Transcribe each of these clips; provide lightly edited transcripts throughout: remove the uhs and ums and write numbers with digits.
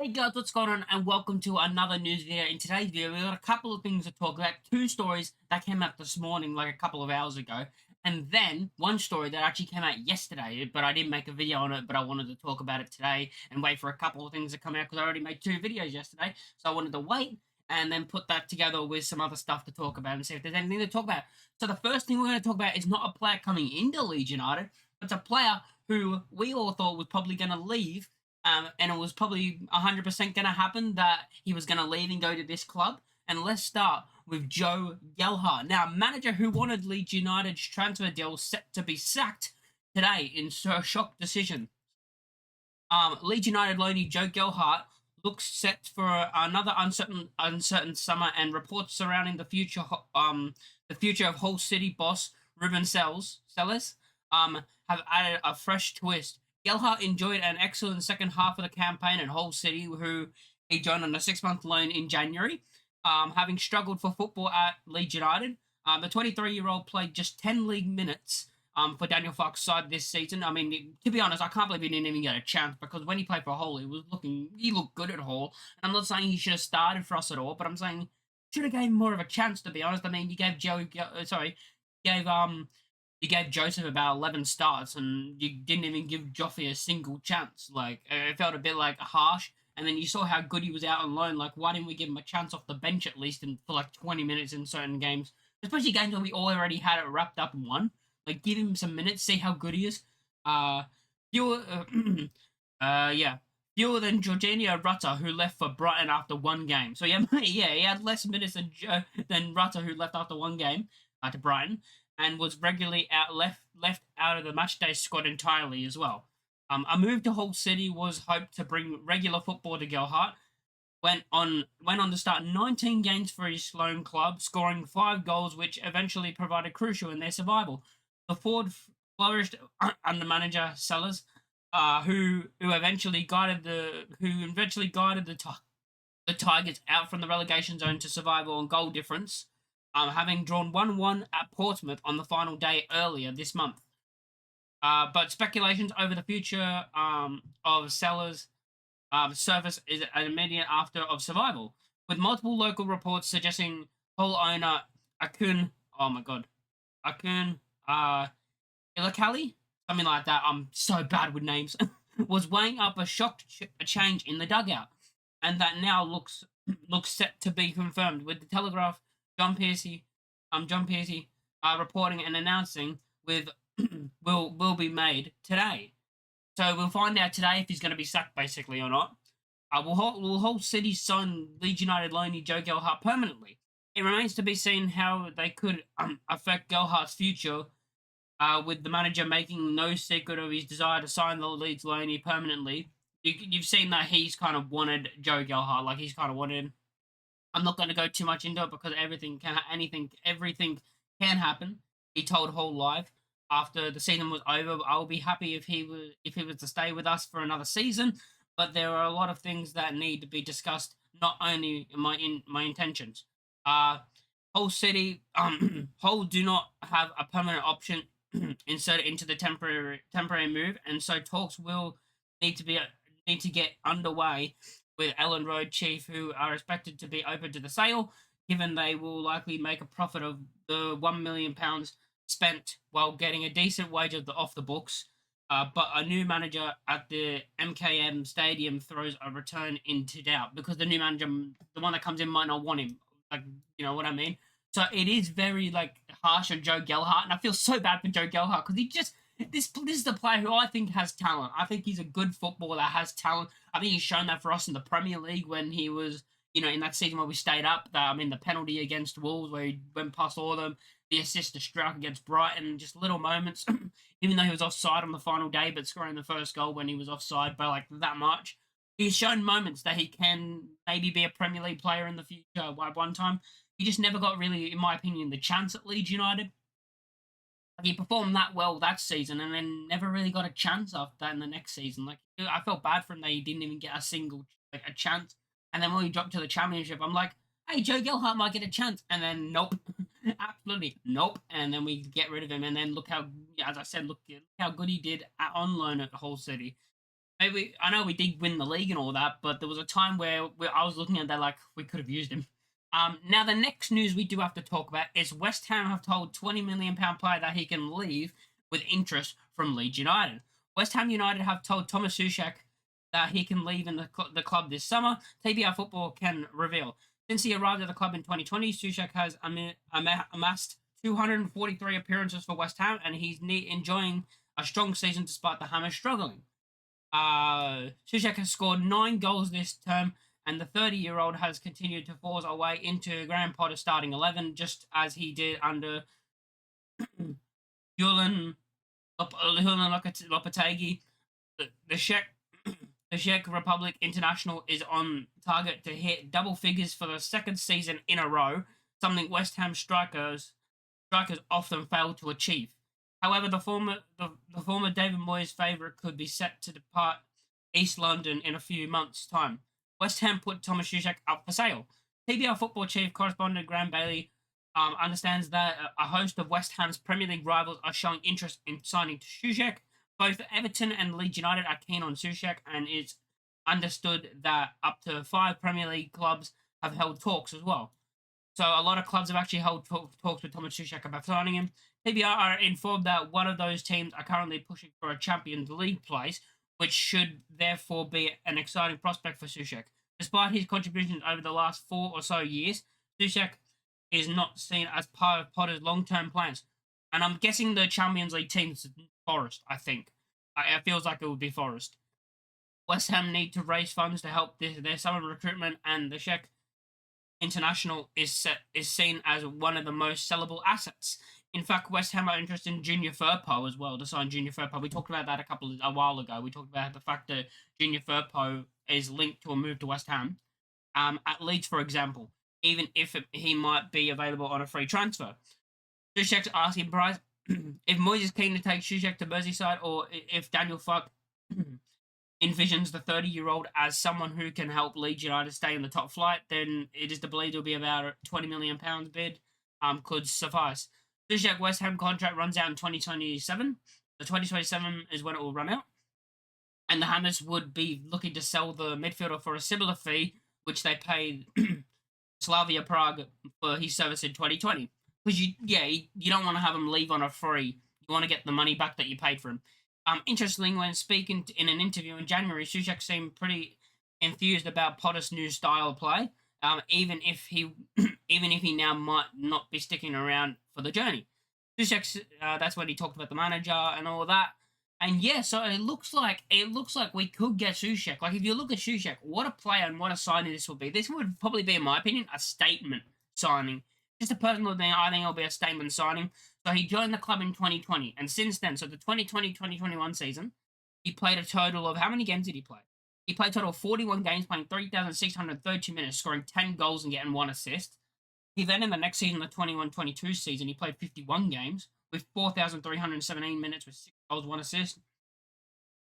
Hey guys, what's going on? And welcome to another news video. In today's video, we got a couple of things to talk about. Two stories that came out this morning, like a couple of hours ago, and then one story that actually came out yesterday, but I didn't make a video on it, but I wanted to talk about it today and wait for a couple of things to come out because I already made two videos yesterday. So I wanted to wait and then put that together with some other stuff to talk about and see if there's anything to talk about. So the first thing we're going to talk about is not a player coming into Leeds United, it's a player who we all thought was probably going to leave, and it was probably 100% going to happen that he was going to leave and go to this club. And let's start with Joe Gelhardt. Now, a manager who wanted Leeds United's transfer deal set to be sacked today in a shock decision. Leeds United loanee Joe Gelhardt looks set for another uncertain summer, and reports surrounding the future of Hull City boss Ruben Sellers have added a fresh twist. Gelhardt enjoyed an excellent second half of the campaign at Hull City, who he joined on a 6-month loan in January. Having struggled for football at Leeds United, the 23-year-old played just 10 league minutes for Daniel Farke's side this season. I mean, to be honest, I can't believe he didn't even get a chance, because when he played for Hull, he looked good at Hull. And I'm not saying he should have started for us at all, but I'm saying should have gave him more of a chance, to be honest. I mean, gave you gave Joseph about 11 starts, and you didn't even give Joffrey a single chance. Like, it felt a bit like harsh. And then you saw how good he was out on loan. Like, why didn't we give him a chance off the bench at least for like 20 minutes in certain games? Especially games where we already had it wrapped up and won. Like, give him some minutes, see how good he is. Uh, fewer, yeah, fewer than Jorginho Rutter, who left for Brighton after one game. So yeah, yeah, he had less minutes than Rutter, who left after one game to Brighton, and was regularly left out of the matchday squad entirely as well. A move to Hull City was hoped to bring regular football to Gelhardt. Went on to start 19 games for his loan club, scoring 5 goals, which eventually provided crucial in their survival. The forward flourished under manager Sellers, who eventually guided the Tigers out from the relegation zone to survival on goal difference, having drawn 1-1 at Portsmouth on the final day earlier this month. But speculations over the future of Sellers' surface is an immediate after of survival, with multiple local reports suggesting Hull owner Akun, oh my god, Akun Ilakali, something like that. I'm so bad with names. Was weighing up a change in the dugout, and that now looks set to be confirmed. With the Telegraph, John Piercy, reporting and announcing with will be made today. So we'll find out today if he's going to be sacked, basically, or not. Will Hull City sign Leeds United loanee Joe Gelhardt permanently? It remains to be seen how they could affect Gelhardt's future, with the manager making no secret of his desire to sign the Leeds loanee permanently. You've seen that he's kind of wanted Joe Gelhardt, like he's kind of wanted him. I'm not going to go too much into it because everything can happen. He told Hull Live after the season was over, I'll be happy if he was to stay with us for another season. But there are a lot of things that need to be discussed, not only my intentions. Hull City, Hull do not have a permanent option inserted into the temporary move, and so talks will need to be need to get underway with Ellen Road Chief, who are expected to be open to the sale, given they will likely make a profit of the £1 million spent while getting a decent wage off the books. But a new manager at the MKM Stadium throws a return into doubt, because the new manager, the one that comes in, might not want him. Like, you know what I mean? So it is very like harsh on Joe Gelhardt, and I feel so bad for Joe Gelhardt because this is the player who I think has talent. I think he's a good footballer that has talent. I think he's shown that for us in the Premier League when he was, in that season where we stayed up. The penalty against Wolves where he went past all of them, the assist to Strauch against Brighton, just little moments. Even though he was offside on the final day, but scoring the first goal when he was offside by like that much. He's shown moments that he can maybe be a Premier League player in the future at one time. He just never got really, in my opinion, the chance at Leeds United. Like, he performed that well that season and then never really got a chance after that in the next season. Like, I felt bad for him that he didn't even get a chance. And then when he dropped to the Championship, I'm like, hey, Joe Gelhardt might get a chance. And then nope, absolutely nope. And then we get rid of him. And then look how, as I said, look how good he did on loan at Hull City. maybe I know we did win the league and all that, but there was a time where I was looking at that like we could have used him. Now the next news we do have to talk about is West Ham have told £20 million player that he can leave with interest from Leeds United. West Ham United have told Thomas Suchek that he can leave in the club this summer. TBR Football can reveal. Since he arrived at the club in 2020, Suchek has amassed 243 appearances for West Ham, and he's enjoying a strong season despite the Hammers struggling. Suchek has scored 9 goals this term, and the 30-year-old has continued to force our way into Graham Potter's starting 11, just as he did under Julian Lopetegui. The Czech Republic international is on target to hit double figures for the second season in a row, something West Ham strikers often fail to achieve. However, the former David Moyes favourite could be set to depart East London in a few months' time. West Ham put Thomas Suchek up for sale. TBR Football chief correspondent Graham Bailey understands that a host of West Ham's Premier League rivals are showing interest in signing to Suchek. Both Everton and Leeds United are keen on Suchek, and it's understood that up to 5 Premier League clubs have held talks as well. So a lot of clubs have actually held talks with Thomas Suchek about signing him. TBR are informed that one of those teams are currently pushing for a Champions League place, which should therefore be an exciting prospect for Suchek. Despite his contributions over the last 4 or so years, Suchek is not seen as part of Potter's long-term plans. And I'm guessing the Champions League team's Forest, I think. It feels like it would be Forest. West Ham need to raise funds to help their summer recruitment, and the Czech international is seen as one of the most sellable assets. In fact, West Ham are interested in Junior Firpo as well, to sign Junior Firpo. We talked about that a while ago. We talked about the fact that Junior Firpo is linked to a move to West Ham. At Leeds, for example, even if he might be available on a free transfer. Suchek's asking price, if Moyes is keen to take Suchek to Merseyside, or if Daniel Fuck envisions the 30-year-old as someone who can help Leeds United stay in the top flight, then it is to believe it'll be about a £20 million bid could suffice. Suchek West Ham contract runs out in 2027. The 2027 is when it will run out. And the Hammers would be looking to sell the midfielder for a similar fee, which they paid Slavia Prague for his service in 2020. Because you don't want to have him leave on a free. You want to get the money back that you paid for him. Interestingly, when speaking in an interview in January, Suchek seemed pretty enthused about Potter's new style of play. Even if he now might not be sticking around for the journey. Suchek, that's when he talked about the manager and all that. And yeah, so it looks like we could get Suchek. Like, if you look at Suchek, what a player and what a signing this would be. This would probably be, in my opinion, a statement signing. Just a personal thing, I think it'll be a statement signing. So he joined the club in 2020, and since then, so the 2020-2021 season, he played a total of, how many games did he play? He played a total of 41 games, playing 3,632 minutes, scoring 10 goals and getting 1 assist. He then, in the next season, the 21-22 season, he played 51 games with 4,317 minutes with 6 goals, 1 assist.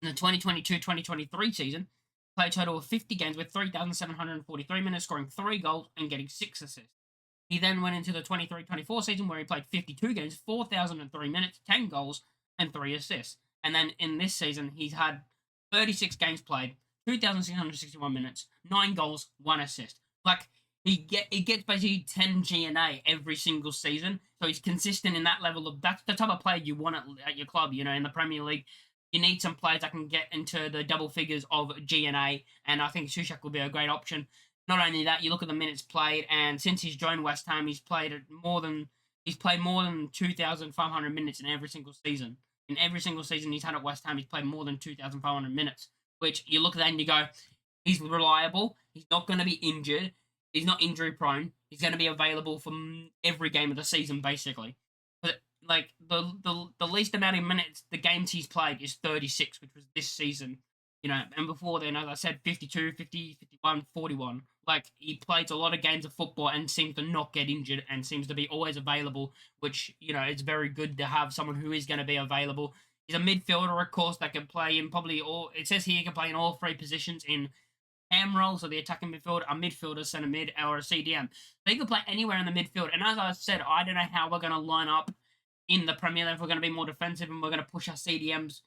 In the 2022-2023 season, he played a total of 50 games with 3,743 minutes, scoring 3 goals and getting 6 assists. He then went into the 23-24 season where he played 52 games, 4,003 minutes, 10 goals, and 3 assists. And then in this season, he's had 36 games played, 2,661 minutes, 9 goals, 1 assist. Like, he gets basically 10 GNA every single season. So he's consistent in that level of, that's the type of player you want at your club, in the Premier League. You need some players that can get into the double figures of GNA, and I think Suchek will be a great option. Not only that, you look at the minutes played, and since he's joined West Ham, he's played more than 2,500 minutes in every single season. In every single season he's had at West Ham, he's played more than 2,500 minutes. Which you look at that and you go, he's reliable. He's not going to be injured. He's not injury prone. He's going to be available for every game of the season, basically. But like the least amount of minutes, the games he's played is 36, which was this season. And before then, as I said, 52, 50, 51, 41. Like, he plays a lot of games of football and seems to not get injured and seems to be always available, which, it's very good to have someone who is going to be available. He's a midfielder, of course, that can play in probably all... It says here he can play in all 3 positions in ham roles, so the attacking midfield, a midfielder, centre mid, or a CDM. So he can play anywhere in the midfield. And as I said, I don't know how we're going to line up in the Premier League. If we're going to be more defensive and we're going to push our CDMs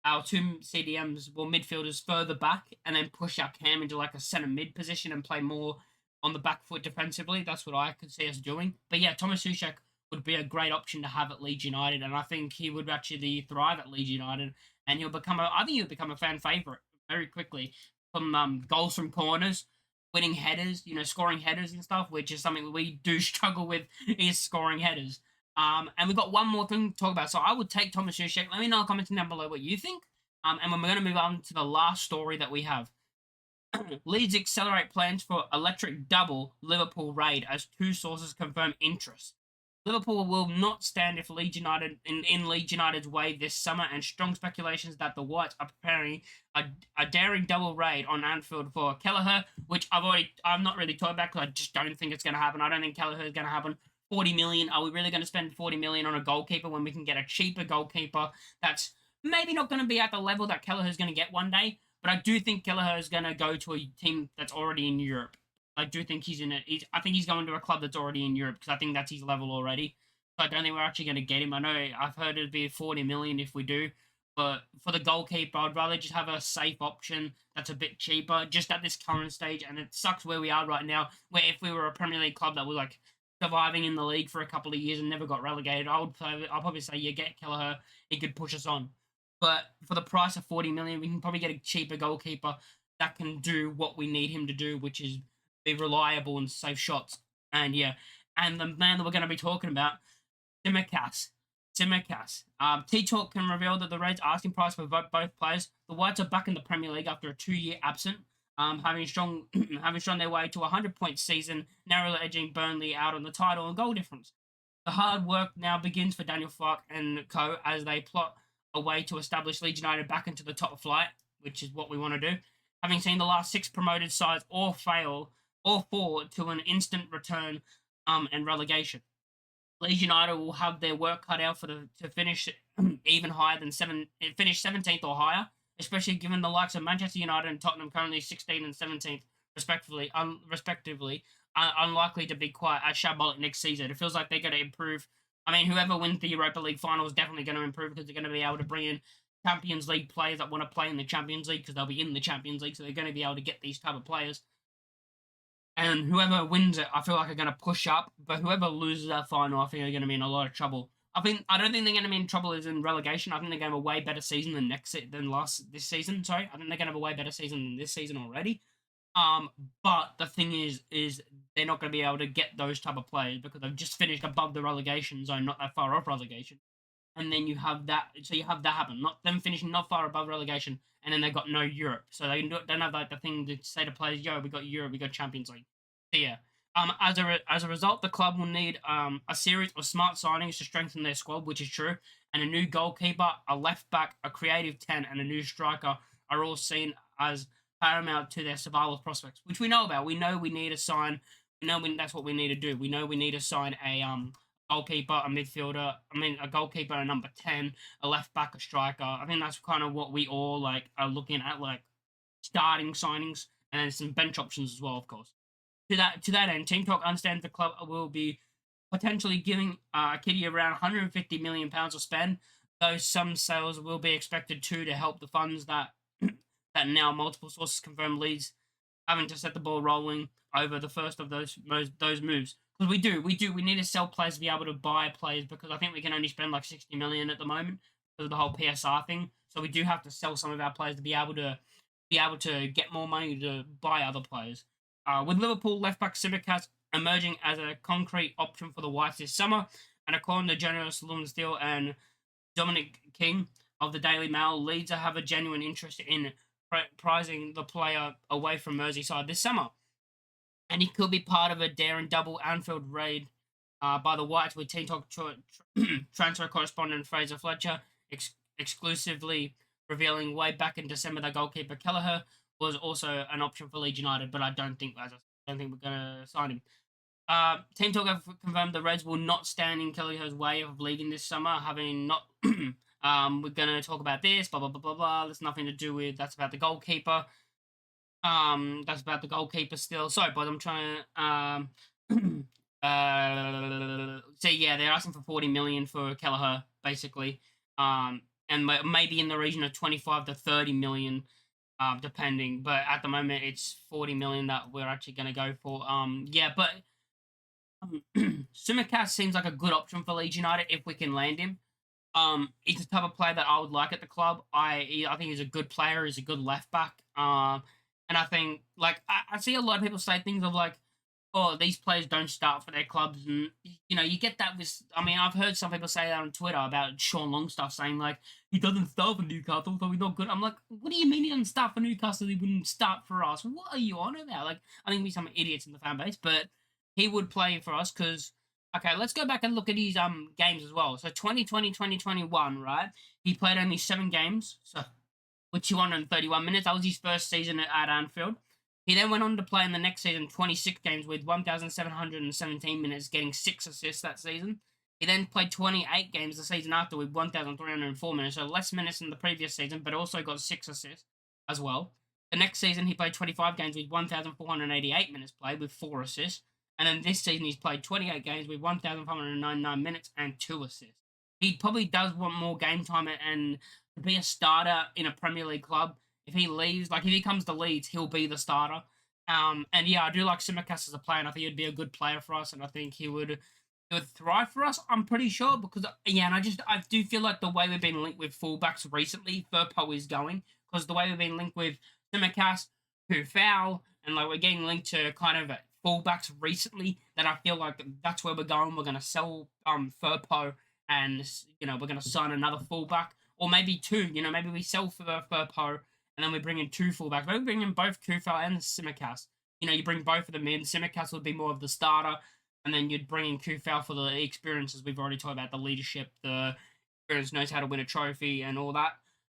our two CDMs, well, midfielders further back, and then push our Cam into like a centre mid position and play more on the back foot defensively. That's what I could see us doing. But yeah, Thomas Suchek would be a great option to have at Leeds United, and I think he would actually thrive at Leeds United, and I think he'll become a fan favourite very quickly from goals from corners, winning headers, scoring headers and stuff, which is something we do struggle with, is scoring headers. And we've got one more thing to talk about. So I would take Thomas Suchek. Let me know in the comments down below what you think. And we're going to move on to the last story that we have. Leeds accelerate plans for electric double Liverpool raid as two sources confirm interest. Liverpool will not stand if Leeds United in Leeds United's way this summer, and strong speculations that the Whites are preparing a daring double raid on Anfield for Kelleher, which I'm not really talking about because I just don't think it's going to happen. I don't think Kelleher is going to happen. 40 million. Are we really going to spend 40 million on a goalkeeper when we can get a cheaper goalkeeper that's maybe not going to be at the level that Kelleher is going to get one day? But I do think Kelleher is going to go to a team that's already in Europe. I do think he's in it. I think he's going to a club that's already in Europe because I think that's his level already. So I don't think we're actually going to get him. I know I've heard it'd be 40 million if we do. But for the goalkeeper, I'd rather just have a safe option that's a bit cheaper just at this current stage. And it sucks where we are right now, where if we were a Premier League club that was like surviving in the league for a couple of years and never got relegated, I'll probably say, yeah, get Kelleher. He could push us on. But for the price of 40 million, we can probably get a cheaper goalkeeper that can do what we need him to do, which is be reliable and save shots. And yeah, and the man that we're going to be talking about, Tsimikas. T-Talk can reveal that the Reds' asking price for both players. The Whites are back in the Premier League after a 2-year absence, having strong their way to a 100-point season, narrowly edging Burnley out on the title and goal difference. The hard work now begins for Daniel Farke and co as they plot a way to establish Leeds United back into the top flight, which is what we want to do. Having seen the last 6 promoted sides all fail or fall to an instant return and relegation. Leeds United will have their work cut out to finish even higher than finish 17th or higher, especially given the likes of Manchester United and Tottenham currently 16th and 17th respectively, unlikely to be quite as shambolic next season. It feels like they're going to improve. I mean, whoever wins the Europa League final is definitely going to improve because they're going to be able to bring in Champions League players that want to play in the Champions League because they'll be in the Champions League, so they're going to be able to get these type of players. And whoever wins it, I feel like are going to push up. But whoever loses that final, I think they're going to be in a lot of trouble. I don't think they're going to be in trouble as in relegation. I think they're going to have a way better season than this season. Sorry, I think they're going to have a way better season than this season already. But the thing is they're not going to be able to get those type of players because they've just finished above the relegation zone, not that far off relegation. And then you have that happen. Not them finishing not far above relegation, and then they've got no Europe. So they don't have like the thing to say to players, yo, we got Europe, we got Champions League. So yeah. As a result, the club will need a series of smart signings to strengthen their squad, which is true. And a new goalkeeper, a left back, a creative 10, and a new striker are all seen as paramount to their survival prospects, which we know about. We know we need to sign. That's what we need to do. We know we need to sign a goalkeeper, a midfielder. A goalkeeper, a number 10, a left back, a striker. I think that's kind of what we all are looking at, starting signings, and then some bench options as well, of course. To that end, Team Talk understands the club will be potentially giving Kitty around £150 million to spend, though some sales will be expected to help the funds that now multiple sources confirm Leeds having to set the ball rolling over the first of those moves. Because we need to sell players to be able to buy players because I think we can only spend 60 million at the moment because of the whole PSR thing. So we do have to sell some of our players to be able to get more money to buy other players. With Liverpool left back Tsimikas emerging as a concrete option for the Whites this summer, and according to journalists Lum Steele and Dominic King of the Daily Mail, Leeds have a genuine interest in prizing the player away from Merseyside this summer. And he could be part of a daring double Anfield raid by the Whites, with Team Talk transfer correspondent Fraser Fletcher exclusively revealing way back in December that goalkeeper Kelleher was also an option for Leeds United, but I don't think we're going to sign him. Team Talk have confirmed the Reds will not stand in Kelleher's way of leaving this summer, having not. We're going to talk about this, blah, blah, blah, blah, blah. There's nothing to do with, that's about the goalkeeper. That's about the goalkeeper still. Sorry, but I'm trying to, so yeah, they're asking for 40 million for Kelleher, basically. and maybe in the region of 25 to 30 million, depending. But at the moment, it's 40 million that we're actually going to go for. Yeah, but Simicast seems like a good option for Leeds United if we can land him. He's the type of player that I would like at the club. I think he's a good player. He's a good left back. And I think like I see a lot of people say things of like, oh, these players don't start for their clubs, and you get that with. I mean, I've heard some people say that on Twitter about Sean Longstaff saying like he doesn't start for Newcastle, so he's not good. I'm like, what do you mean he doesn't start for Newcastle? He wouldn't start for us. What are you on about? Like, I think we some idiots in the fan base, but he would play for us because. Okay, let's go back and look at his games as well. So 2020, 2021, right? He played only 7 games, so with 231 minutes. That was his first season at Anfield. He then went on to play in the next season 26 games with 1,717 minutes, getting 6 assists that season. He then played 28 games the season after with 1,304 minutes, so less minutes than the previous season, but also got 6 assists as well. The next season, he played 25 games with 1,488 minutes played with 4 assists. And then this season, he's played 28 games with 1,599 minutes and 2 assists. He probably does want more game time and to be a starter in a Premier League club. If he leaves, like if he comes to Leeds, he'll be the starter. And yeah, I do like Simicast as a player, and I think he'd be a good player for us, and I think he would thrive for us. I'm pretty sure because yeah, and I do feel like the way we've been linked with fullbacks recently, Firpo is going because the way we've been linked with Simicast, who foul, and like we're getting linked to kind of fullbacks recently that I feel like that's where we're going. We're going to sell Firpo and we're going to sign another fullback or maybe 2. Maybe we sell Firpo and then we bring in 2 fullbacks. Maybe we bring in both Kufal and Simicast. You bring both of them in. Simicast would be more of the starter, and then you'd bring in Kufal for the experiences. We've already talked about the leadership, the experience, knows how to win a trophy and all that.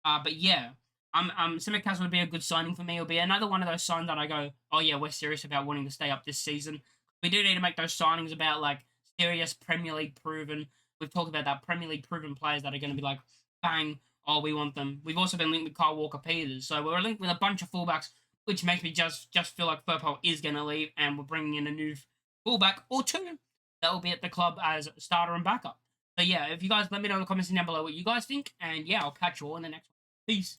But yeah, Simicast would be a good signing for me. It'll be another one of those signs that I go, oh yeah, we're serious about wanting to stay up this season. We do need to make those signings about like serious Premier League proven. We've talked about that Premier League proven players that are going to be like, bang, oh, we want them. We've also been linked with Kyle Walker-Peters, so we're linked with a bunch of fullbacks, which makes me just feel like Firpo is going to leave, and we're bringing in a new fullback or 2 that will be at the club as starter and backup. So yeah, if you guys let me know in the comments down below what you guys think, and yeah, I'll catch you all in the next one. Peace.